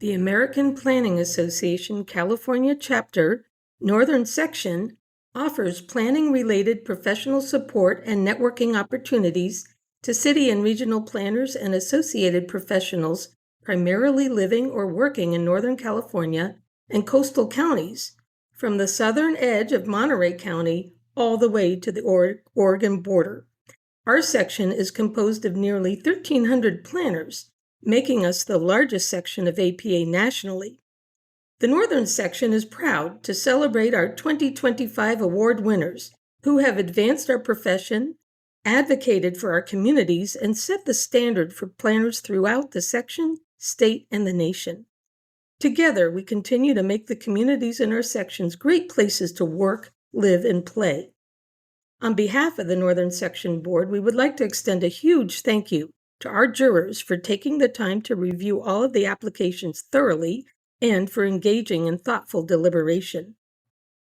The American Planning Association California Chapter, Northern Section, offers planning-related professional support and networking opportunities to city and regional planners and associated professionals primarily living or working in Northern California and coastal counties, from the southern edge of Monterey County all the way to the Oregon border. Our section is composed of nearly 1,300 planners, making us the largest section of APA nationally. The Northern Section is proud to celebrate our 2025 award winners who have advanced our profession, advocated for our communities, and set the standard for planners throughout the section, state, and the nation. Together, we continue to make the communities in our sections great places to work, live, and play. On behalf of the Northern Section Board, we would like to extend a huge thank you to our jurors for taking the time to review all of the applications thoroughly and for engaging in thoughtful deliberation.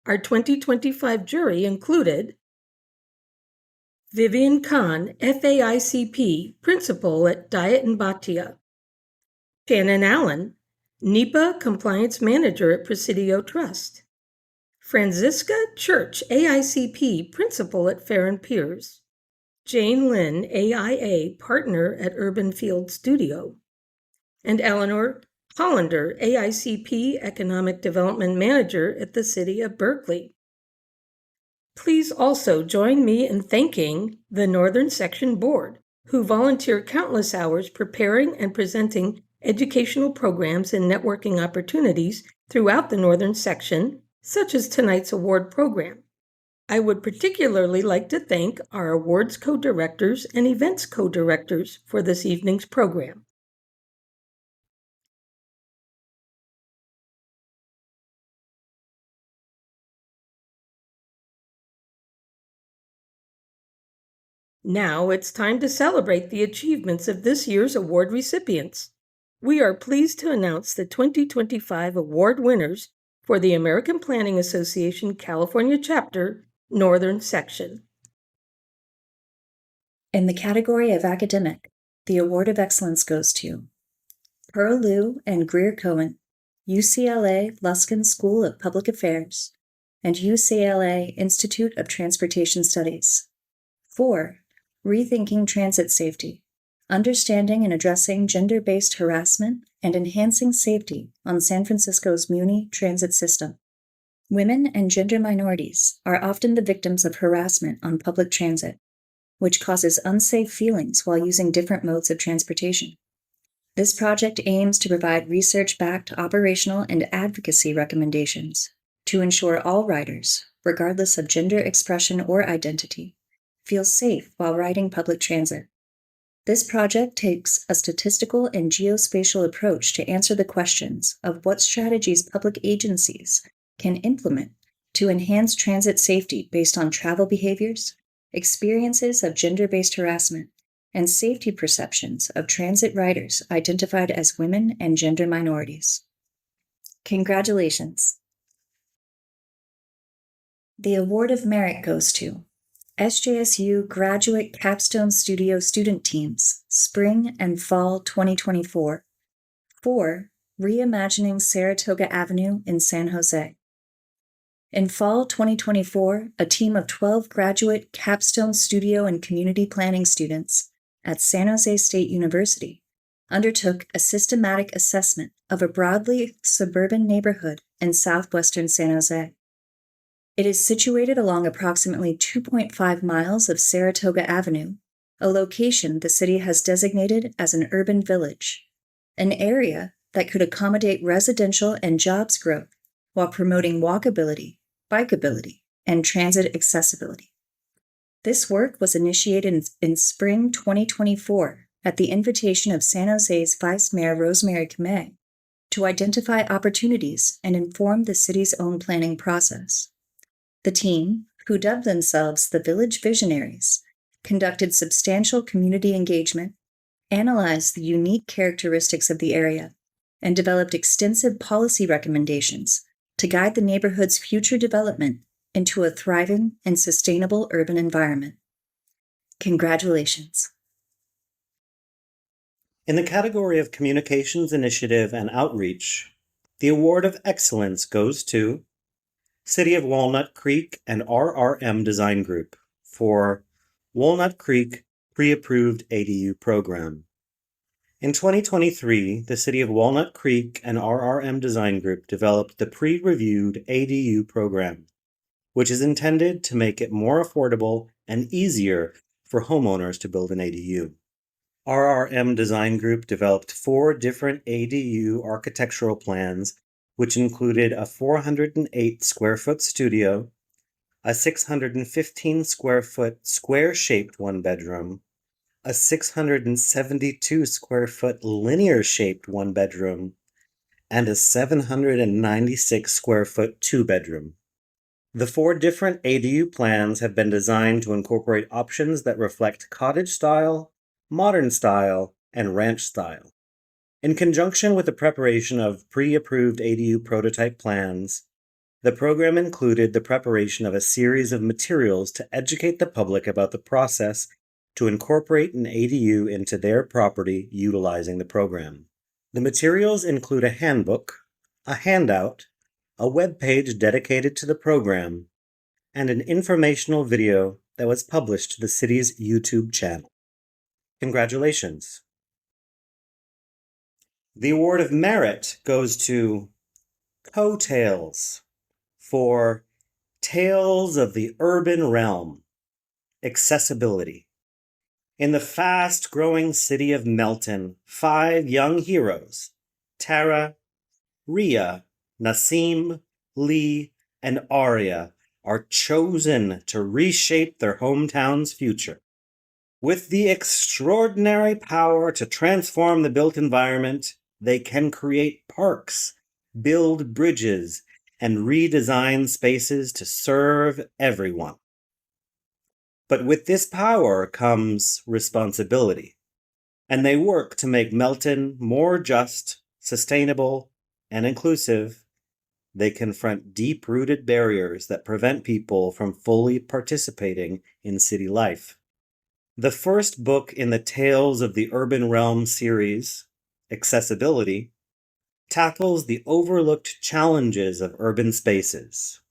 Our 2025 jury included Vivian Khan, FAICP, Principal at Diet and Bhatia; Shannon Allen, NEPA Compliance Manager at Presidio Trust; Franziska Church, AICP, Principal at Farron Piers; Jane Lynn, AIA, Partner at Urban Field Studio; and Eleanor Hollander, AICP, Economic Development Manager at the City of Berkeley. Please also join me in thanking the Northern Section Board, who volunteer countless hours preparing and presenting educational programs and networking opportunities throughout the Northern Section, such as tonight's award program. I would particularly like to thank our awards co-directors and events co-directors for this evening's program. Now it's time to celebrate the achievements of this year's award recipients. We are pleased to announce the 2025 award winners for the American Planning Association California Chapter, Northern Section. In the category of academic, the Award of Excellence goes to Pearl Liu and Greer Cohen, UCLA Luskin School of Public Affairs, and UCLA Institute of Transportation Studies. For Rethinking Transit Safety, Understanding and Addressing Gender-Based Harassment and Enhancing Safety on San Francisco's Muni Transit System. Women and gender minorities are often the victims of harassment on public transit, which causes unsafe feelings while using different modes of transportation. This project aims to provide research-backed operational and advocacy recommendations to ensure all riders, regardless of gender expression or identity, feel safe while riding public transit. This project takes a statistical and geospatial approach to answer the questions of what strategies public agencies can implement to enhance transit safety based on travel behaviors, experiences of gender-based harassment, and safety perceptions of transit riders identified as women and gender minorities. Congratulations! The Award of Merit goes to SJSU Graduate Capstone Studio Student Teams, Spring and Fall 2024, for Reimagining Saratoga Avenue in San Jose. In fall 2024, a team of 12 graduate capstone studio and community planning students at San Jose State University undertook a systematic assessment of a broadly suburban neighborhood in southwestern San Jose. It is situated along approximately 2.5 miles of Saratoga Avenue, a location the city has designated as an urban village, an area that could accommodate residential and jobs growth while promoting walkability, bikeability, and transit accessibility. This work was initiated in spring 2024 at the invitation of San Jose's Vice Mayor Rosemary Kamei to identify opportunities and inform the city's own planning process. The team, who dubbed themselves the Village Visionaries, conducted substantial community engagement, analyzed the unique characteristics of the area, and developed extensive policy recommendations to guide the neighborhood's future development into a thriving and sustainable urban environment. Congratulations. In the category of Communications Initiative and Outreach, the Award of Excellence goes to City of Walnut Creek and RRM Design Group for Walnut Creek Pre-Approved ADU Program. In 2023, the City of Walnut Creek and RRM Design Group developed the Pre-Reviewed ADU Program, which is intended to make it more affordable and easier for homeowners to build an ADU. RRM Design Group developed 4 different ADU architectural plans, which included a 408 square foot studio, a 615 square foot square-shaped one-bedroom, a 672 square foot linear-shaped one-bedroom, and a 796 square foot two-bedroom. The 4 different ADU plans have been designed to incorporate options that reflect cottage style, modern style, and ranch style. In conjunction with the preparation of pre-approved ADU prototype plans, the program included the preparation of a series of materials to educate the public about the process to incorporate an ADU into their property utilizing the program. The materials include a handbook, a handout, a web page dedicated to the program, and an informational video that was published to the city's YouTube channel. Congratulations. The Award of Merit goes to Coattails for Tales of the Urban Realm, Accessibility. In the fast-growing city of Melton, 5 young heroes, Tara, Ria, Nassim, Lee, and Arya, are chosen to reshape their hometown's future. With the extraordinary power to transform the built environment, they can create parks, build bridges, and redesign spaces to serve everyone. But with this power comes responsibility. and they work to make Melton more just, sustainable, and inclusive. They confront deep-rooted barriers that prevent people from fully participating in city life. The first book in the Tales of the Urban Realm series, Accessibility, tackles the overlooked challenges of urban spaces.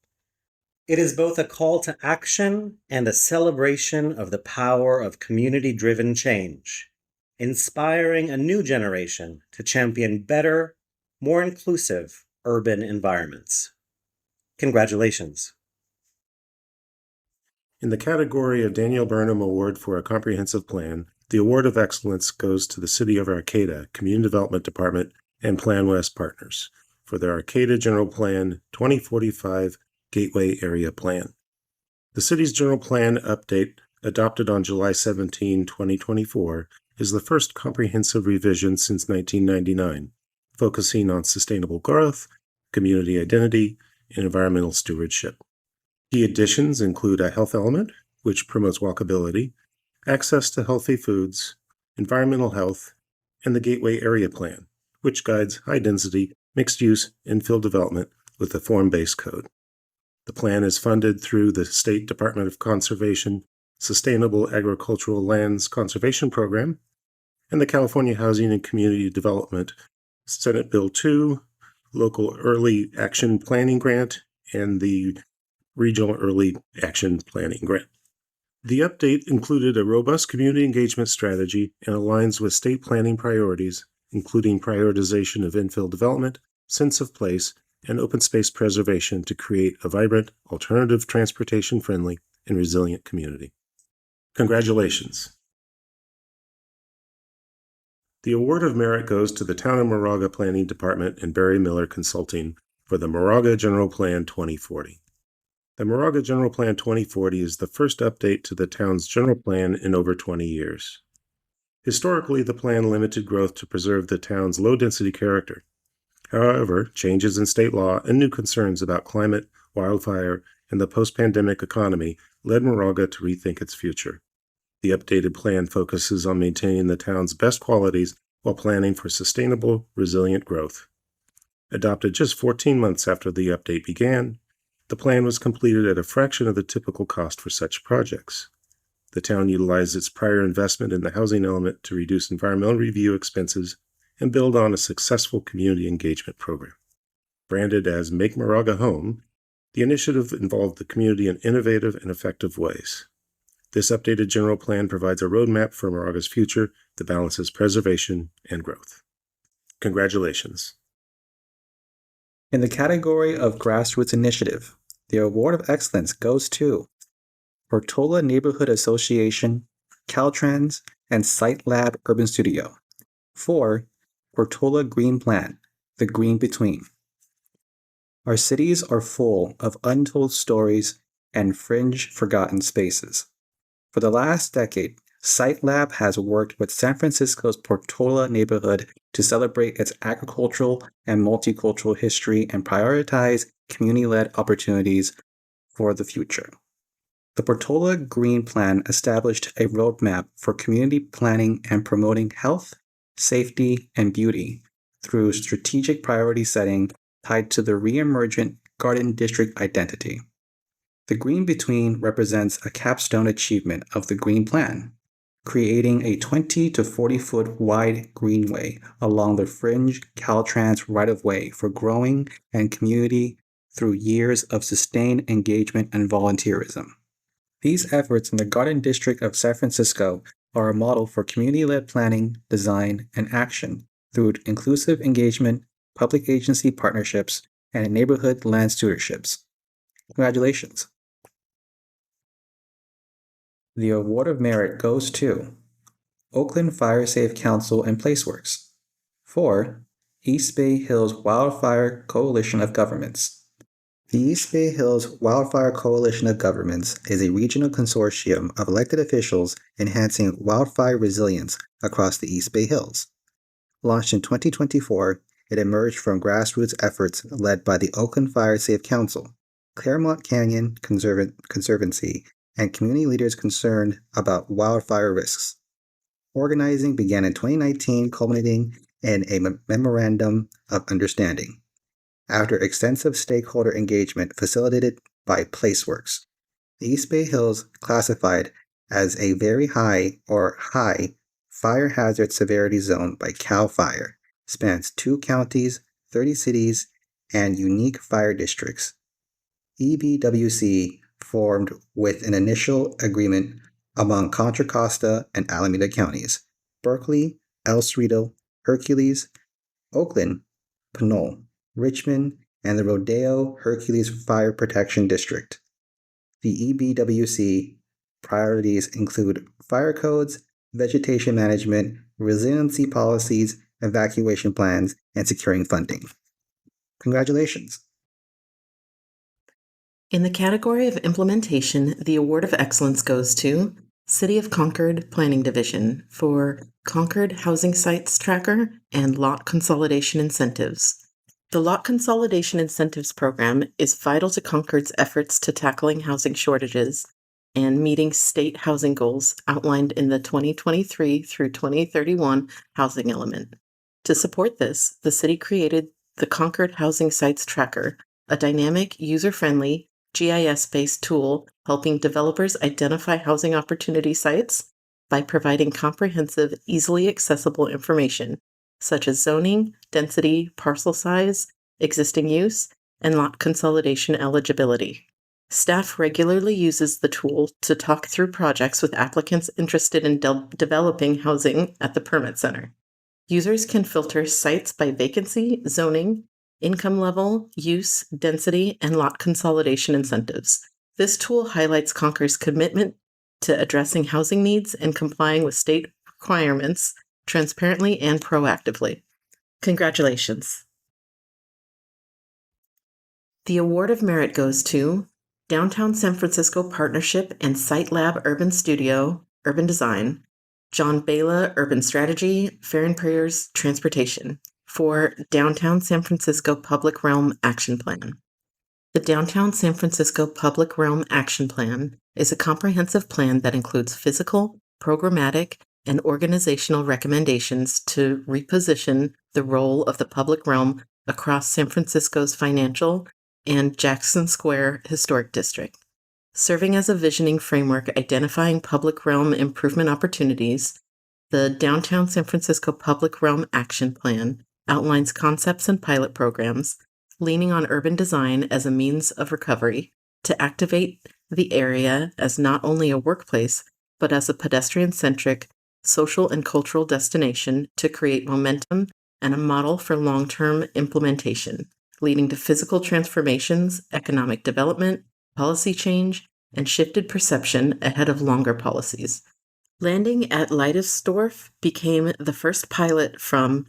It is both a call to action and a celebration of the power of community-driven change, inspiring a new generation to champion better, more inclusive urban environments. Congratulations. In the category of Daniel Burnham Award for a Comprehensive Plan, the Award of Excellence goes to the City of Arcata Community Development Department and Plan West Partners for their Arcata General Plan 2045 Gateway Area Plan. The city's general plan update, adopted on July 17, 2024, is the first comprehensive revision since 1999, focusing on sustainable growth, community identity, and environmental stewardship. Key additions include a health element, which promotes walkability, access to healthy foods, environmental health, and the Gateway Area Plan, which guides high-density, mixed-use infill development with a form-based code. The plan is funded through the State Department of Conservation Sustainable Agricultural Lands Conservation Program and the California Housing and Community Development Senate Bill 2, Local Early Action Planning Grant, and the Regional Early Action Planning Grant. The update included a robust community engagement strategy and aligns with state planning priorities, including prioritization of infill development, sense of place, and open space preservation to create a vibrant, alternative, transportation-friendly, and resilient community. Congratulations. The Award of Merit goes to the Town of Moraga Planning Department and Barry Miller Consulting for the Moraga General Plan 2040. The Moraga General Plan 2040 is the first update to the town's general plan in over 20 years. Historically, the plan limited growth to preserve the town's low-density character. However, changes in state law and new concerns about climate, wildfire, and the post-pandemic economy led Moraga to rethink its future. The updated plan focuses on maintaining the town's best qualities while planning for sustainable, resilient growth. Adopted just 14 months after the update began, the plan was completed at a fraction of the typical cost for such projects. The town utilized its prior investment in the housing element to reduce environmental review expenses and build on a successful community engagement program. Branded as Make Moraga Home, the initiative involved the community in innovative and effective ways. This updated general plan provides a roadmap for Moraga's future that balances preservation and growth. Congratulations. In the category of Grassroots Initiative, the Award of Excellence goes to Portola Neighborhood Association, Caltrans, and Site Lab Urban Studio for Portola Green Plan, The Green Between. Our cities are full of untold stories and fringe forgotten spaces. For the last decade, Site Lab has worked with San Francisco's Portola neighborhood to celebrate its agricultural and multicultural history and prioritize community-led opportunities for the future. The Portola Green Plan established a roadmap for community planning and promoting health, safety, and beauty through strategic priority setting tied to the reemergent Garden District identity. The Green Between represents a capstone achievement of the Green Plan, creating a 20 to 40 foot wide greenway along the fringe Caltrans right-of-way for growing and community through years of sustained engagement and volunteerism. These efforts in the Garden District of San Francisco are a model for community-led planning, design, and action through inclusive engagement, public agency partnerships, and neighborhood land stewardship. Congratulations. The Award of Merit goes to Oakland Fire Safe Council and Placeworks for East Bay Hills Wildfire Coalition of Governments. The East Bay Hills Wildfire Coalition of Governments is a regional consortium of elected officials enhancing wildfire resilience across the East Bay Hills. Launched in 2024, it emerged from grassroots efforts led by the Oakland Fire Safe Council, Claremont Canyon Conservancy, and community leaders concerned about wildfire risks. Organizing began in 2019, culminating in a memorandum of understanding. After extensive stakeholder engagement facilitated by PlaceWorks, the East Bay Hills, classified as a very high or high fire hazard severity zone by CAL FIRE, spans 2 counties, 30 cities, and unique fire districts. EBWC formed with an initial agreement among Contra Costa and Alameda counties, Berkeley, El Cerrito, Hercules, Oakland, Pinole, Richmond, and the Rodeo Hercules Fire Protection District. The EBWC priorities include fire codes, vegetation management, resiliency policies, evacuation plans, and securing funding. Congratulations. In the category of implementation, the Award of Excellence goes to City of Concord Planning Division for Concord Housing Sites Tracker and Lot Consolidation Incentives. The Lot Consolidation Incentives Program is vital to Concord's efforts to tackling housing shortages and meeting state housing goals outlined in the 2023 through 2031 housing element. To support this, the city created the Concord Housing Sites Tracker, a dynamic, user-friendly, GIS-based tool helping developers identify housing opportunity sites by providing comprehensive, easily accessible information such as zoning, density, parcel size, existing use, and lot consolidation eligibility. Staff regularly uses the tool to talk through projects with applicants interested in developing housing at the permit center. Users can filter sites by vacancy, zoning, income level, use, density, and lot consolidation incentives. This tool highlights Concord's commitment to addressing housing needs and complying with state requirements transparently and proactively. Congratulations. The Award of Merit goes to Downtown San Francisco Partnership and Site Lab Urban Studio, Urban Design, John Bela Urban Strategy, Fair and Prayers Transportation for Downtown San Francisco Public Realm Action Plan. The Downtown San Francisco Public Realm Action Plan is a comprehensive plan that includes physical, programmatic, and organizational recommendations to reposition the role of the public realm across San Francisco's financial and Jackson Square Historic District. Serving as a visioning framework identifying public realm improvement opportunities, the Downtown San Francisco Public Realm Action Plan outlines concepts and pilot programs, leaning on urban design as a means of recovery to activate the area as not only a workplace, but as a pedestrian-centric, social and cultural destination to create momentum and a model for long-term implementation, leading to physical transformations, economic development, policy change, and shifted perception ahead of longer policies. Landing at Leidesdorf became the first pilot from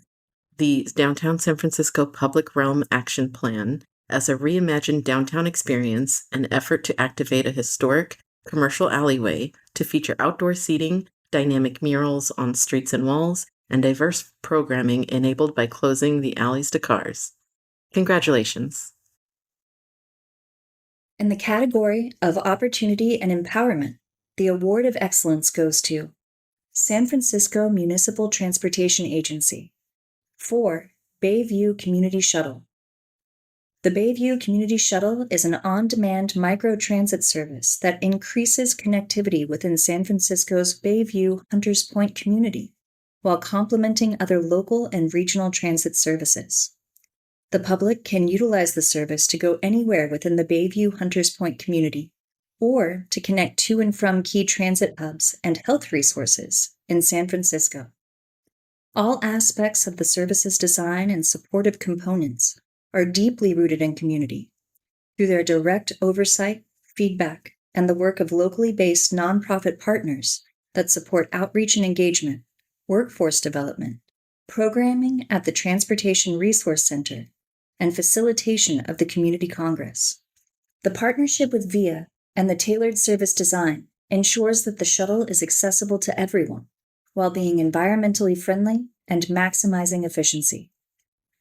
the Downtown San Francisco Public Realm Action Plan as a reimagined downtown experience, an effort to activate a historic commercial alleyway to feature outdoor seating, dynamic murals on streets and walls, and diverse programming enabled by closing the alleys to cars. Congratulations. In the category of Opportunity and Empowerment, the Award of Excellence goes to San Francisco Municipal Transportation Agency for Bayview Community Shuttle. The Bayview Community Shuttle is an on-demand microtransit service that increases connectivity within San Francisco's Bayview Hunters Point community while complementing other local and regional transit services. The public can utilize the service to go anywhere within the Bayview Hunters Point community or to connect to and from key transit hubs and health resources in San Francisco. All aspects of the service's design and supportive components are deeply rooted in community. Through their direct oversight, feedback, and the work of locally based nonprofit partners that support outreach and engagement, workforce development, programming at the Transportation Resource Center, and facilitation of the Community Congress. The partnership with VIA and the tailored service design ensures that the shuttle is accessible to everyone while being environmentally friendly and maximizing efficiency.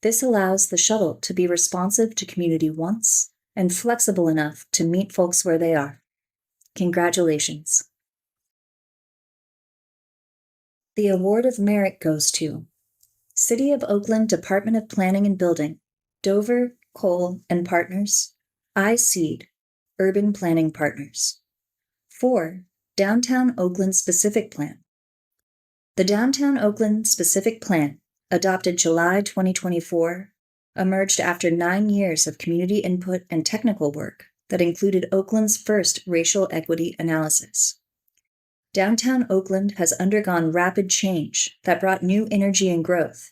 This allows the shuttle to be responsive to community wants and flexible enough to meet folks where they are. Congratulations. The award of merit goes to City of Oakland Department of Planning and Building, Dover, Cole, and Partners, iSeed, Urban Planning Partners. 4. Downtown Oakland Specific Plan. The Downtown Oakland Specific Plan, adopted July 2024, emerged after 9 years of community input and technical work that included Oakland's first racial equity analysis. Downtown Oakland has undergone rapid change that brought new energy and growth,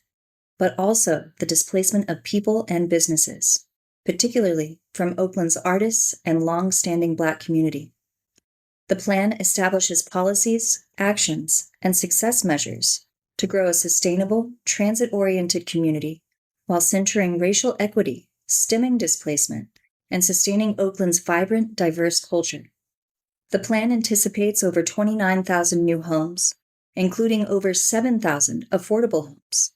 but also the displacement of people and businesses, particularly from Oakland's artists and long-standing Black community. The plan establishes policies, actions, and success measures to grow a sustainable, transit-oriented community while centering racial equity, stemming displacement, and sustaining Oakland's vibrant, diverse culture. The plan anticipates over 29,000 new homes, including over 7,000 affordable homes,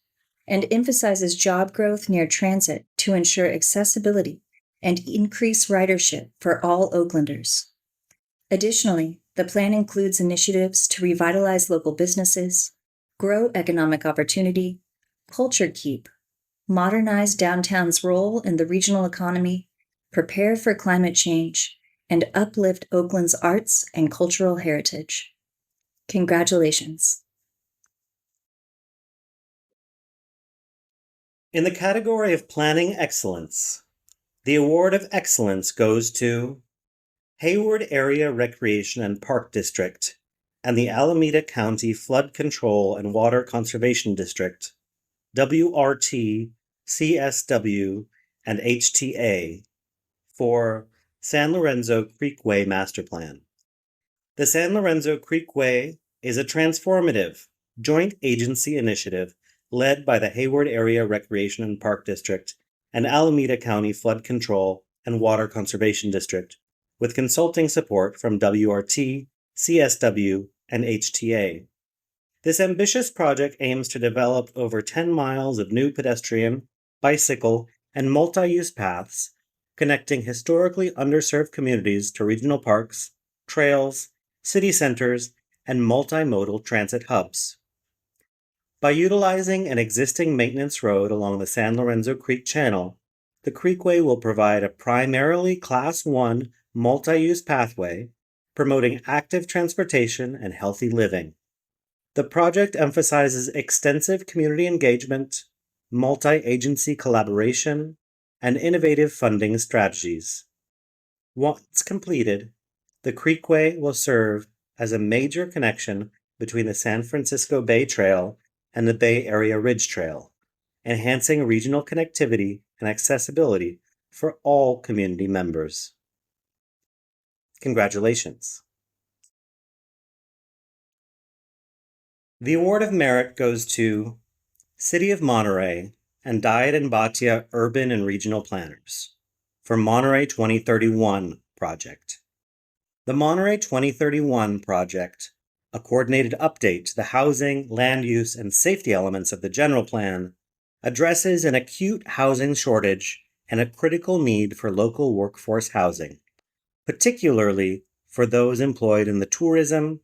and emphasizes job growth near transit to ensure accessibility and increase ridership for all Oaklanders. Additionally, the plan includes initiatives to revitalize local businesses, grow economic opportunity, culture keep, modernize downtown's role in the regional economy, prepare for climate change, and uplift Oakland's arts and cultural heritage. Congratulations. In the category of Planning Excellence, the Award of Excellence goes to Hayward Area Recreation and Park District and the Alameda County Flood Control and Water Conservation District, WRT, CSW, and HTA, for San Lorenzo Creekway Master Plan. The San Lorenzo Creekway is a transformative, joint agency initiative led by the Hayward Area Recreation and Park District and Alameda County Flood Control and Water Conservation District, with consulting support from WRT, CSW, and HTA. This ambitious project aims to develop over 10 miles of new pedestrian, bicycle, and multi-use paths connecting historically underserved communities to regional parks, trails, city centers, and multimodal transit hubs. By utilizing an existing maintenance road along the San Lorenzo Creek Channel, the Creekway will provide a primarily Class 1 multi-use pathway promoting active transportation and healthy living. The project emphasizes extensive community engagement, multi-agency collaboration, and innovative funding strategies. Once completed, the Creekway will serve as a major connection between the San Francisco Bay Trail and the Bay Area Ridge Trail, enhancing regional connectivity and accessibility for all community members. Congratulations. The Award of Merit goes to City of Monterey and Diet and Bhatia Urban and Regional Planners for Monterey 2031 project. The Monterey 2031 project, a coordinated update to the housing, land use, and safety elements of the general plan, addresses an acute housing shortage and a critical need for local workforce housing, particularly for those employed in the tourism,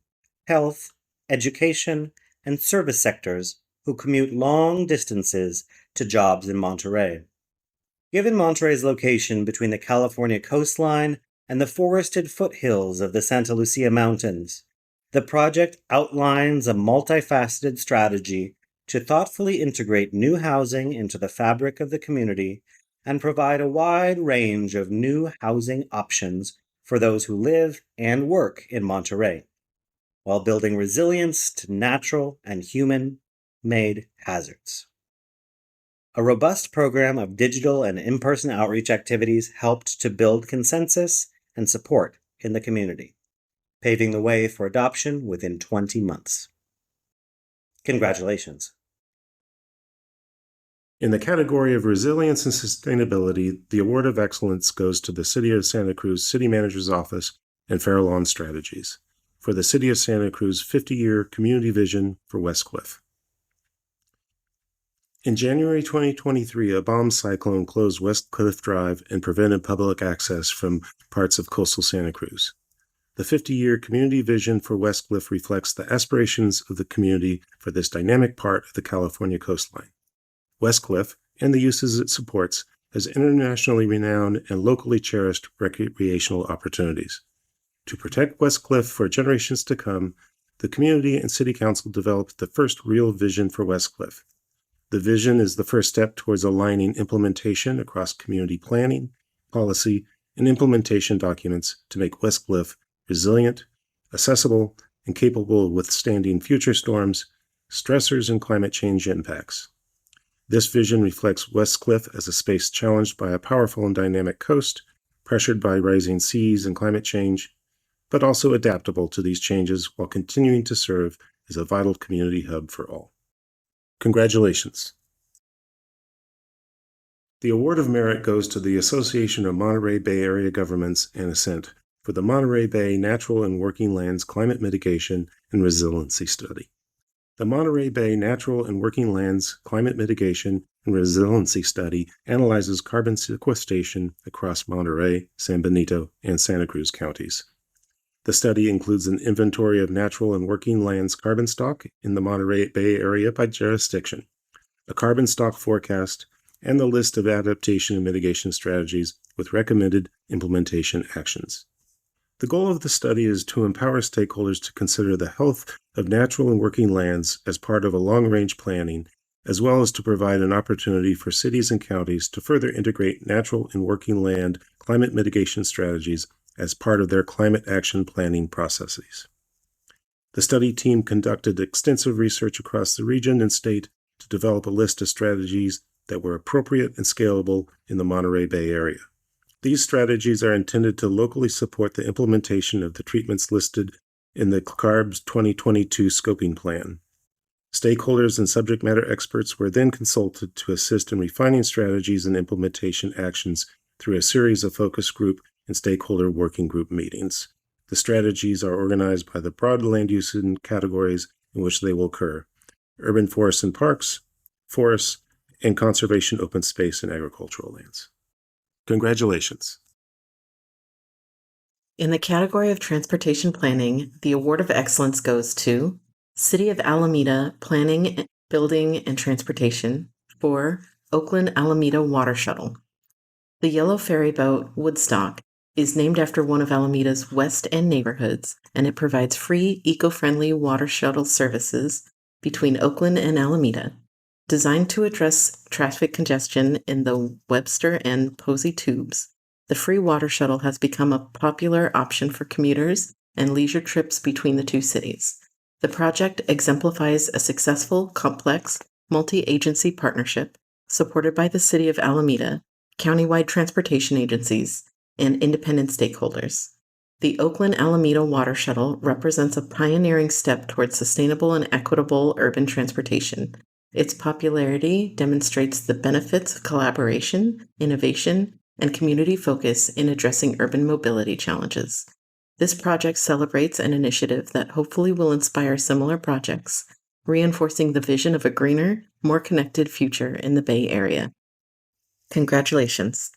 health, education, and service sectors who commute long distances to jobs in Monterey. Given Monterey's location between the California coastline and the forested foothills of the Santa Lucia Mountains, the project outlines a multifaceted strategy to thoughtfully integrate new housing into the fabric of the community and provide a wide range of new housing options for those who live and work in Monterey, while building resilience to natural and human-made hazards. A robust program of digital and in-person outreach activities helped to build consensus and support in the community, paving the way for adoption within 20 months. Congratulations. In the category of Resilience and Sustainability, the Award of Excellence goes to the City of Santa Cruz City Manager's Office and Fairlawn Strategies for the City of Santa Cruz 50-year community vision for Westcliff. In January 2023, a bomb cyclone closed Westcliff Drive and prevented public access from parts of coastal Santa Cruz. The 50-year community vision for Westcliff reflects the aspirations of the community for this dynamic part of the California coastline. Westcliff, and the uses it supports, has internationally renowned and locally cherished recreational opportunities. To protect Westcliff for generations to come, the community and city council developed the first real vision for Westcliff. The vision is the first step towards aligning implementation across community planning, policy, and implementation documents to make Westcliff resilient, accessible, and capable of withstanding future storms, stressors, and climate change impacts. This vision reflects Westcliff as a space challenged by a powerful and dynamic coast, pressured by rising seas and climate change, but also adaptable to these changes while continuing to serve as a vital community hub for all. Congratulations. The Award of Merit goes to the Association of Monterey Bay Area Governments and Ascent for the Monterey Bay Natural and Working Lands Climate Mitigation and Resiliency Study. The Monterey Bay Natural and Working Lands Climate Mitigation and Resiliency Study analyzes carbon sequestration across Monterey, San Benito, and Santa Cruz counties. The study includes an inventory of natural and working lands carbon stock in the Monterey Bay area by jurisdiction, a carbon stock forecast, and the list of adaptation and mitigation strategies with recommended implementation actions. The goal of the study is to empower stakeholders to consider the health of natural and working lands as part of a long-range planning, as well as to provide an opportunity for cities and counties to further integrate natural and working land climate mitigation strategies as part of their climate action planning processes. The study team conducted extensive research across the region and state to develop a list of strategies that were appropriate and scalable in the Monterey Bay area. These strategies are intended to locally support the implementation of the treatments listed in the CARB's 2022 scoping plan. Stakeholders and subject matter experts were then consulted to assist in refining strategies and implementation actions through a series of focus group and stakeholder working group meetings. The strategies are organized by the broad land use categories in which they will occur: urban forests and parks, forests, and conservation open space and agricultural lands. Congratulations. In the category of transportation planning, the Award of Excellence goes to City of Alameda Planning, Building, and Transportation for Oakland Alameda Water Shuttle. The yellow ferry boat, Woodstock, is named after one of Alameda's West End neighborhoods, and it provides free, eco-friendly water shuttle services between Oakland and Alameda. Designed to address traffic congestion in the Webster and Posey tubes, the free water shuttle has become a popular option for commuters and leisure trips between the two cities. The project exemplifies a successful, complex, multi-agency partnership supported by the City of Alameda, countywide transportation agencies, and independent stakeholders. The Oakland Alameda Water Shuttle represents a pioneering step towards sustainable and equitable urban transportation. Its popularity demonstrates the benefits of collaboration, innovation, and community focus in addressing urban mobility challenges. This project celebrates an initiative that hopefully will inspire similar projects, reinforcing the vision of a greener, more connected future in the Bay Area. Congratulations.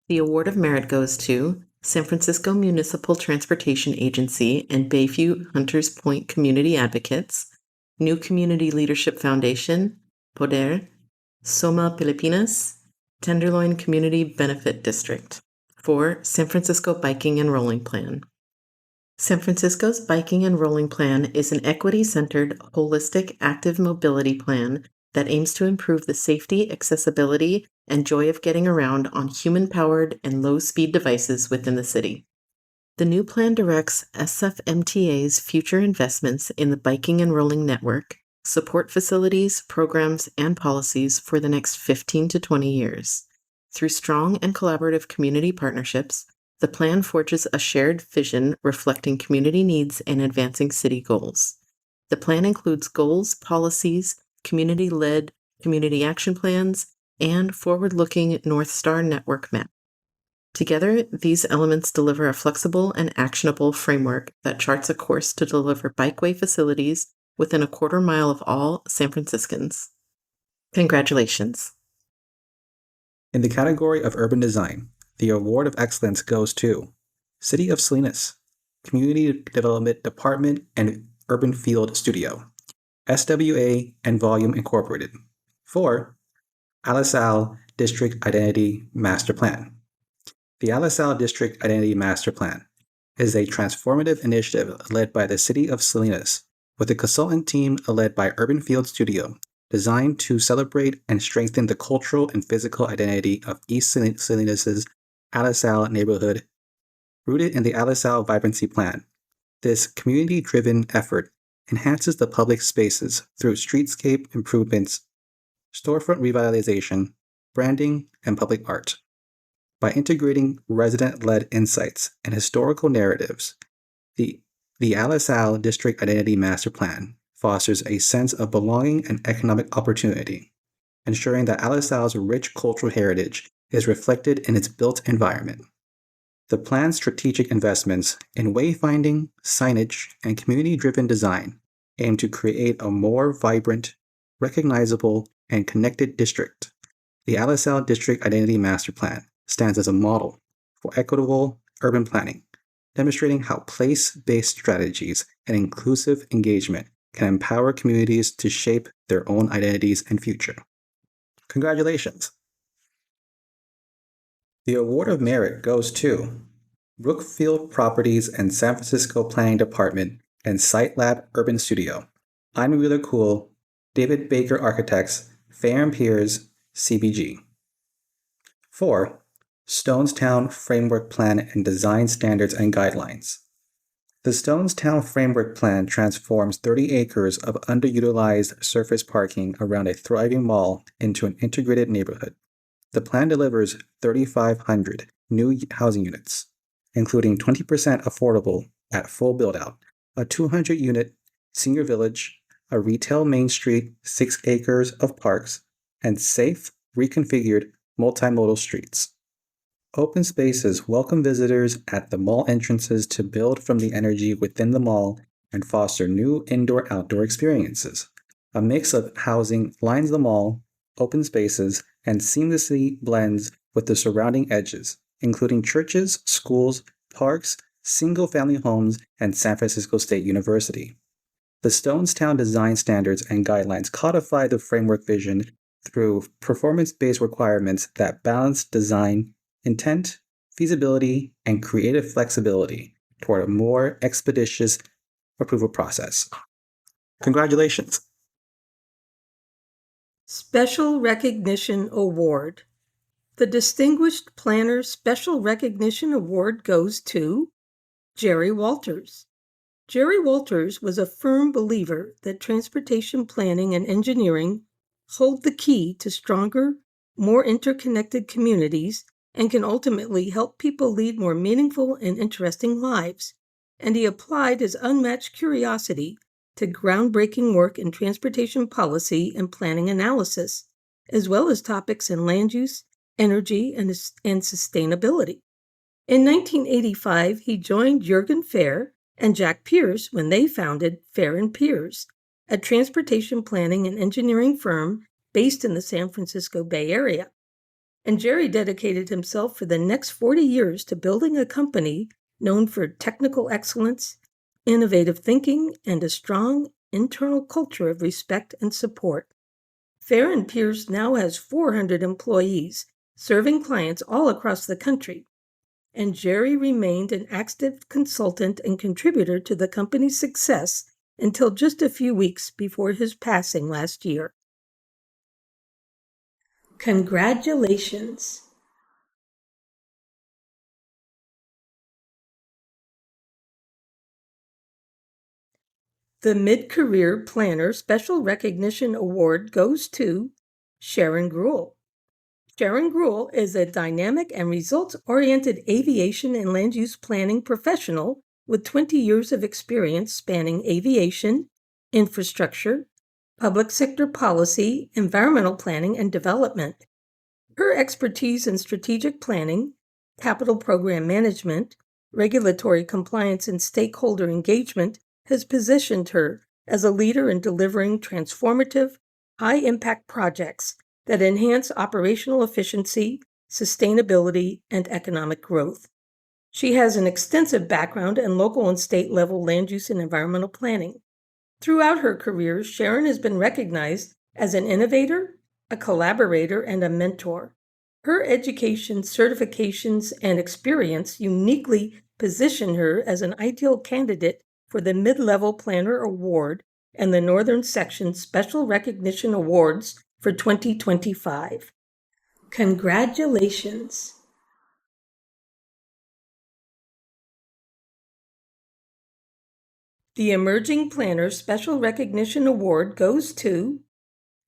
The Award of Merit goes to San Francisco Municipal Transportation Agency and Bayview Hunters Point Community Advocates, New Community Leadership Foundation, Poder, Soma Pilipinas, Tenderloin Community Benefit District for San Francisco Biking and Rolling Plan. San Francisco's Biking and Rolling Plan is an equity-centered, holistic, active mobility plan that aims to improve the safety, accessibility, and joy of getting around on human-powered and low-speed devices within the city. The new plan directs SFMTA's future investments in the biking and rolling network, support facilities, programs, and policies for the next 15 to 20 years. Through strong and collaborative community partnerships, the plan forges a shared vision reflecting community needs and advancing city goals. The plan includes goals, policies, community-led community action plans, and forward-looking North Star network map. Together, these elements deliver a flexible and actionable framework that charts a course to deliver bikeway facilities within a quarter mile of all San Franciscans. Congratulations. In the category of urban design, the Award of Excellence goes to City of Salinas, Community Development Department and Urban Field Studio, SWA and Volume Incorporated. 4. Alisal District Identity Master Plan. The Alisal District Identity Master Plan is a transformative initiative led by the City of Salinas with a consultant team led by Urban Field Studio, designed to celebrate and strengthen the cultural and physical identity of East Salinas' Alisal neighborhood, rooted in the Alisal Vibrancy Plan. This community-driven effort enhances the public spaces through streetscape improvements, storefront revitalization, branding, and public art. By integrating resident-led insights and historical narratives, the Alisal District Identity Master Plan fosters a sense of belonging and economic opportunity, ensuring that Alisal's rich cultural heritage is reflected in its built environment. The plan's strategic investments in wayfinding, signage, and community-driven design aim to create a more vibrant, recognizable, and connected district. The Alisal District Identity Master Plan stands as a model for equitable urban planning, demonstrating how place-based strategies and inclusive engagement can empower communities to shape their own identities and future. Congratulations! The Award of Merit goes to Brookfield Properties and San Francisco Planning Department and Site Lab Urban Studio, I'm Wheeler Cool, David Baker Architects, Fair and Piers, CBG. 4. Stonestown Framework Plan and Design Standards and Guidelines. The Stonestown Framework Plan transforms 30 acres of underutilized surface parking around a thriving mall into an integrated neighborhood. The plan delivers 3,500 new housing units, including 20% affordable at full build-out, a 200-unit senior village, a retail main street, 6 acres of parks, and safe, reconfigured multimodal streets. Open spaces welcome visitors at the mall entrances to build from the energy within the mall and foster new indoor-outdoor experiences. A mix of housing lines the mall, open spaces, and seamlessly blends with the surrounding edges, including churches, schools, parks, single-family homes, and San Francisco State University. The Stonestown Design Standards and Guidelines codify the framework vision through performance-based requirements that balance design, intent, feasibility, and creative flexibility toward a more expeditious approval process. Congratulations! Special Recognition Award. The Distinguished Planner Special Recognition Award goes to Jerry Walters. Jerry Walters was a firm believer that transportation planning and engineering hold the key to stronger, more interconnected communities and can ultimately help people lead more meaningful and interesting lives. And he applied his unmatched curiosity to groundbreaking work in transportation policy and planning analysis, as well as topics in land use, energy, and sustainability. In 1985, he joined Jürgen Fair and Jack Pierce when they founded Fair and Piers, a transportation planning and engineering firm based in the San Francisco Bay Area. And Jerry dedicated himself for the next 40 years to building a company known for technical excellence, innovative thinking, and a strong internal culture of respect and support. Fair and Piers now has 400 employees, serving clients all across the country. And Jerry remained an active consultant and contributor to the company's success until just a few weeks before his passing last year. Congratulations! The Mid-Career Planner Special Recognition Award goes to Sharon Gruhl. Sharon Gruhl is a dynamic and results-oriented aviation and land use planning professional with 20 years of experience spanning aviation, infrastructure, public sector policy, environmental planning, and development. Her expertise in strategic planning, capital program management, regulatory compliance, and stakeholder engagement has positioned her as a leader in delivering transformative, high-impact projects that enhance operational efficiency, sustainability, and economic growth. She has an extensive background in local and state level land use and environmental planning. Throughout her career, Sharon has been recognized as an innovator, a collaborator, and a mentor. Her education, certifications, and experience uniquely position her as an ideal candidate for the Mid-Level Planner Award and the Northern Section Special Recognition Awards for 2025. Congratulations! The Emerging Planner Special Recognition Award goes to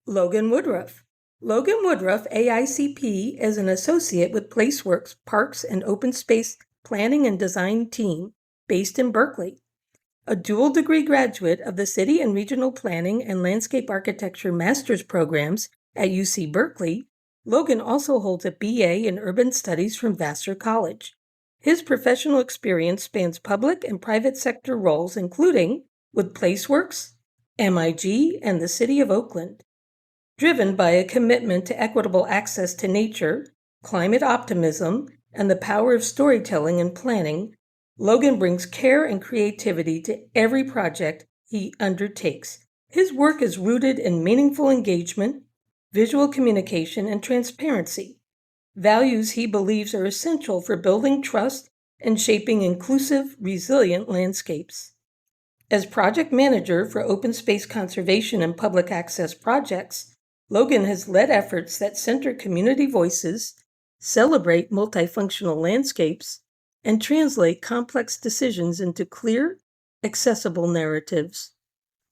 Logan Woodruff. Logan Woodruff, AICP, is an associate with PlaceWorks Parks and Open Space Planning and Design team based in Berkeley. A dual degree graduate of the City and Regional Planning and Landscape Architecture Master's programs at UC Berkeley, Logan also holds a BA in Urban Studies from Vassar College. His professional experience spans public and private sector roles, including with PlaceWorks, MIG, and the City of Oakland. Driven by a commitment to equitable access to nature, climate optimism, and the power of storytelling and planning, Logan brings care and creativity to every project he undertakes. His work is rooted in meaningful engagement, visual communication, and transparency, values he believes are essential for building trust and shaping inclusive, resilient landscapes. As project manager for open space conservation and public access projects, Logan has led efforts that center community voices, celebrate multifunctional landscapes, and translate complex decisions into clear, accessible narratives.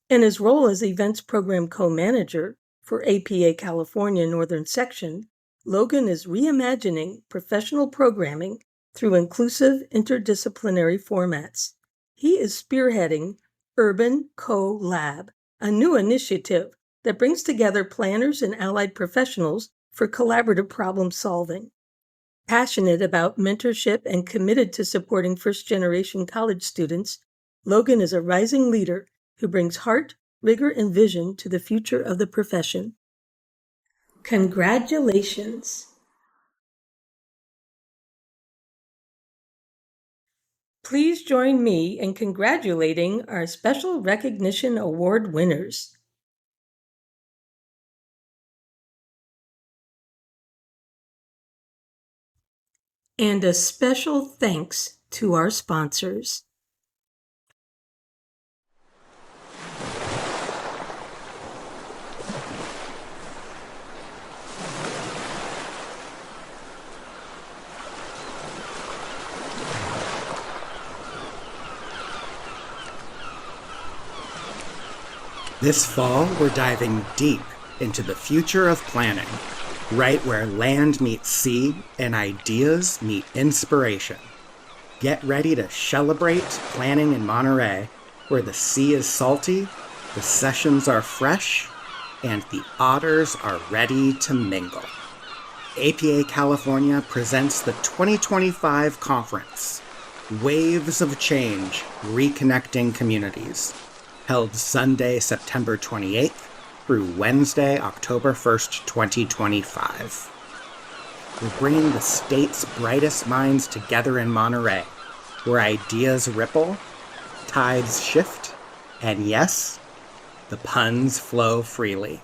In his role as Events Program Co-Manager for APA California Northern Section, Logan is reimagining professional programming through inclusive interdisciplinary formats. He is spearheading Urban Co-Lab, a new initiative that brings together planners and allied professionals for collaborative problem solving. Passionate about mentorship and committed to supporting first-generation college students, Logan is a rising leader who brings heart, rigor, and vision to the future of the profession. Congratulations! Please join me in congratulating our Special Recognition Award winners. And a special thanks to our sponsors. This fall, we're diving deep into the future of planning, right where land meets sea and ideas meet inspiration. Get ready to celebrate planning in Monterey, where the sea is salty, the sessions are fresh, and the otters are ready to mingle. APA California presents the 2025 conference, Waves of Change, Reconnecting Communities, held Sunday, September 28th through Wednesday, October 1st, 2025. We're bringing the state's brightest minds together in Monterey, where ideas ripple, tides shift, and yes, the puns flow freely.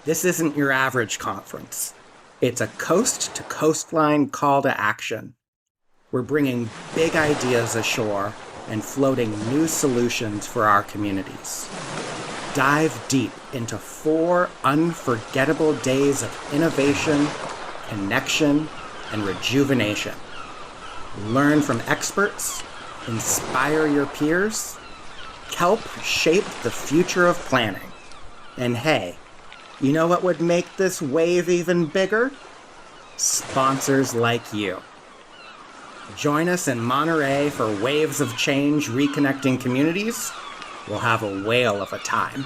This isn't your average conference. It's a coast-to-coastline call to action. We're bringing big ideas ashore and floating new solutions for our communities. Dive deep into 4 unforgettable days of innovation, connection, and rejuvenation. Learn from experts, inspire your peers, help shape the future of planning. And hey, you know what would make this wave even bigger? Sponsors like you. Join us in Monterey for Waves of Change, Reconnecting Communities. We'll have a whale of a time.